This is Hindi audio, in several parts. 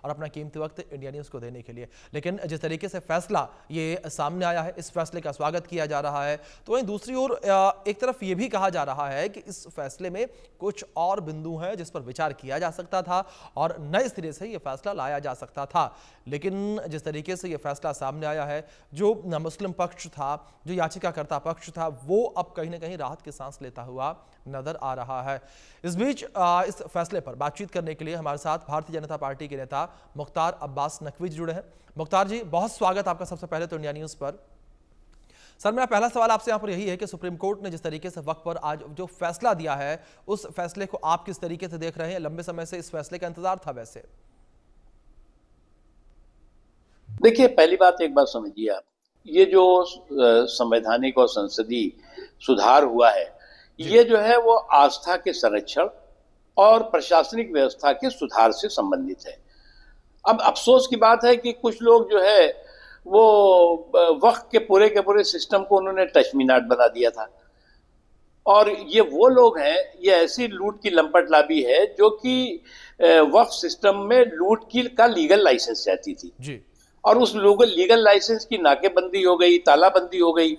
और अपना कीमती वक्त इंडिया न्यूज़ को देने के लिए। लेकिन जिस तरीके से फैसला ये सामने आया है, इस फैसले का स्वागत किया जा रहा है, तो वहीं दूसरी ओर एक तरफ ये भी कहा जा रहा है कि इस फैसले में कुछ और बिंदु हैं जिस पर विचार किया जा सकता था और नए सिरे से ये फैसला लाया जा सकता था। लेकिन जिस तरीके से ये फैसला सामने आया है, जो मुस्लिम पक्ष था, जो याचिकाकर्ता पक्ष था, वो अब कहीं ना कहीं राहत की सांस लेता हुआ नजर आ रहा है। इस बीच इस फैसले पर बातचीत करने के लिए हमारे साथ भारतीय जनता पार्टी के नेता मुख्तार अब्बास नकवी जुड़े हैं। मुख्तार जी, बहुत स्वागत आपका सबसे पहले तो इंडिया न्यूज़ पर। सर, मेरा पहला सवाल आपसे यहाँ पर यही है कि सुप्रीम कोर्ट ने जिस तरीके से वक्फ पर आज जो फैसला दिया है, उस फैसले को आप किस तरीके से देख रहे हैं? लंबे समय से इस फैसले का इंतजार था वैसे। देखिए, पहली बात एक बात समझिए आप, ये जो संवैधानिक और संसदीय सुधार हुआ है, ये जो है वो आस्था के संरक्षण और प्रशासनिक व्यवस्था के सुधार से संबंधित है। अब अफसोस की बात है कि कुछ लोग जो है वो वक्त के पूरे सिस्टम को उन्होंने टचमीनाट बना दिया था, और ये वो लोग हैं, ये ऐसी लूट की लंपट लाबी है जो कि वक्त सिस्टम में लूट की का लीगल लाइसेंस चाहती थी जी। और उस लीगल लाइसेंस की नाकेबंदी हो गई, तालाबंदी हो गई,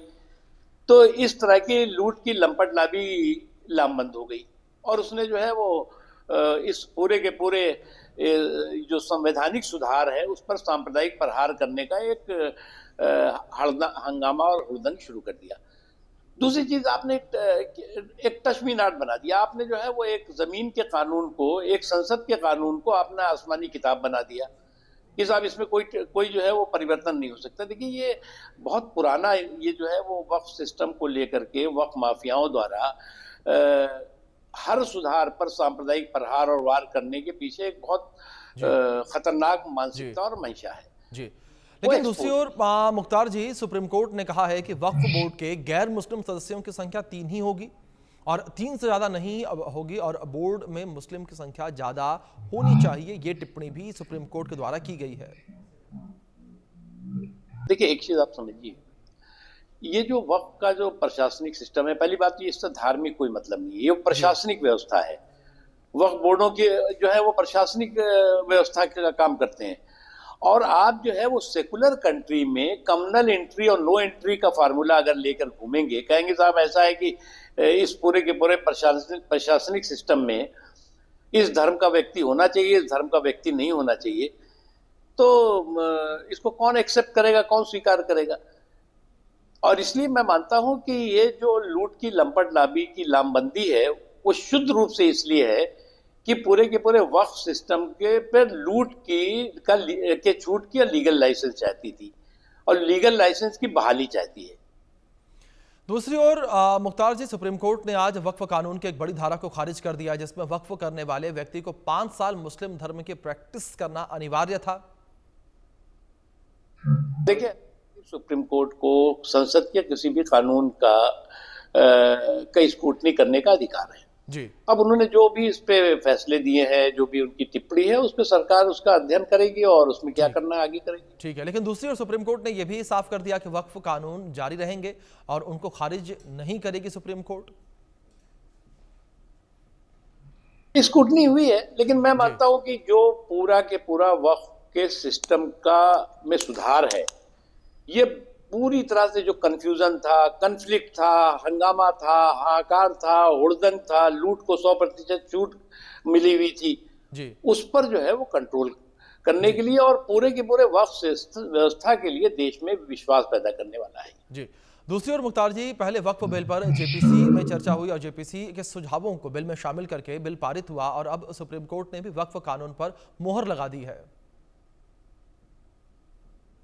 तो इस तरह की लूट की लंपट लाबी लामबंद हो गई और उसने जो है वो इस पूरे के पूरे जो संवैधानिक सुधार है उस पर सांप्रदायिक प्रहार करने का एक हंगामा और हुड़दंग शुरू कर दिया। दूसरी चीज, आपने एक तशमीनाट बना दिया। आपने जो है वो एक जमीन के कानून को, एक संसद के कानून को आपने आसमानी किताब बना दिया कि साहब इसमें कोई जो है वो परिवर्तन नहीं हो सकता। देखिए, ये बहुत पुराना, ये जो है वो वक्फ सिस्टम को लेकर के वक्फ माफियाओं द्वारा हर सुधार पर सांप्रदायिक प्रहार और वार करने के पीछे एक बहुत खतरनाक मानसिकता और मंशा है जी। लेकिन दूसरी ओर मुख्तार जी, सुप्रीम कोर्ट ने कहा है कि वक्फ बोर्ड के गैर मुस्लिम सदस्यों की संख्या 3 ही होगी और 3 से ज्यादा नहीं होगी और बोर्ड में मुस्लिम की संख्या ज्यादा होनी चाहिए। ये टिप्पणी भी सुप्रीम कोर्ट के द्वारा की गई है। देखिए, एक चीज आप समझिए, ये जो वक्फ का जो प्रशासनिक सिस्टम है, पहली बात तो इससे धार्मिक कोई मतलब नहीं है, ये प्रशासनिक व्यवस्था है। वक्फ बोर्डों के जो है वो प्रशासनिक व्यवस्था का काम करते हैं और आप जो है वो सेकुलर कंट्री में कम्युनल एंट्री और नो एंट्री का फार्मूला अगर लेकर घूमेंगे, कहेंगे साहब ऐसा है कि इस पूरे के पूरे प्रशासनिक सिस्टम में इस धर्म का व्यक्ति होना चाहिए, इस धर्म का व्यक्ति नहीं होना चाहिए, तो इसको कौन एक्सेप्ट करेगा, कौन स्वीकार करेगा? और इसलिए मैं मानता हूं कि ये जो लूट की लंपट लाबी की लामबंदी है वो शुद्ध रूप से इसलिए है कि पूरे के पूरे वक्फ सिस्टम के पर लूट के छूट की लीगल लाइसेंस चाहती थी और लीगल लाइसेंस की बहाली चाहती है। दूसरी ओर मुख्तार जी, सुप्रीम कोर्ट ने आज वक्फ कानून की एक बड़ी धारा को खारिज कर दिया जिसमें वक्फ करने वाले व्यक्ति को 5 साल मुस्लिम धर्म की प्रैक्टिस करना अनिवार्य था। देखिए, सुप्रीम कोर्ट को संसद के किसी भी कानून का स्क्रूटनी करने का अधिकार है जी। अब उन्होंने जो भी इस पे फैसले दिए हैं, जो भी उनकी टिप्पणी है, उस पर सरकार उसका अध्ययन करेगी और उसमें क्या करना है आगे करेगी। ठीक है, लेकिन दूसरी ओर सुप्रीम कोर्ट ने यह भी साफ कर दिया कि वक्फ कानून जारी रहेंगे और उनको खारिज नहीं करेगी सुप्रीम कोर्ट। स्क्रूटनी हुई है, लेकिन मैं मानता हूं कि जो पूरा के पूरा वक्फ के सिस्टम का में सुधार है, ये पूरी तरह से जो कंफ्यूजन था, कन्फ्लिक्ट था, हंगामा था, हाहाकार था, हुड़दंग था, लूट को 100% छूट मिली हुई थी जी, उस पर जो है वो कंट्रोल करने के लिए और पूरे के पूरे वक्फ व्यवस्था के लिए देश में विश्वास पैदा करने वाला है जी। दूसरी ओर मुख्तार जी, पहले वक्फ बिल पर जेपीसी में चर्चा हुई और जेपीसी के सुझावों को बिल में शामिल करके बिल पारित हुआ और अब सुप्रीम कोर्ट ने भी वक्फ कानून पर मोहर लगा दी है।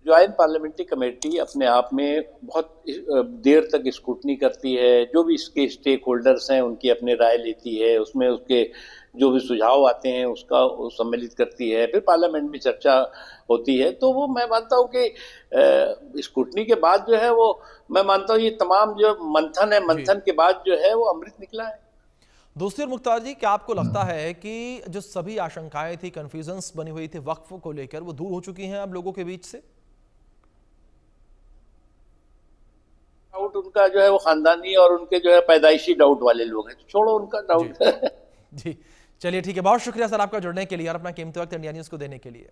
ज्वाइंट पार्लियामेंट्री कमेटी अपने आप में बहुत देर तक स्क्रूटनी करती है, जो भी इसके स्टेक होल्डर्स हैं उनकी अपनी राय लेती है, उसमें उसके जो भी सुझाव आते हैं उसका सम्मिलित करती है, फिर पार्लियामेंट में चर्चा होती है। तो वो मैं मानता हूँ कि स्क्रूटनी के बाद जो है वो मैं मानता हूँ ये तमाम जो मंथन है, मंथन के बाद जो है वो अमृत निकला है। दूसरी ओर मुख्तार जी, क्या आपको लगता है कि जो सभी आशंकाएं थी, कंफ्यूजन्स बनी हुई थी वक्फ को लेकर, वो दूर हो चुकी हैं अब लोगों के बीच से? डाउट उनका जो है वो खानदानी और उनके जो है पैदाइशी डाउट वाले लोग हैं, छोड़ो उनका डाउट। जी, चलिए ठीक है, बहुत शुक्रिया सर आपका जुड़ने के लिए और अपना कीमती वक्त इंडिया न्यूज़ को देने के लिए।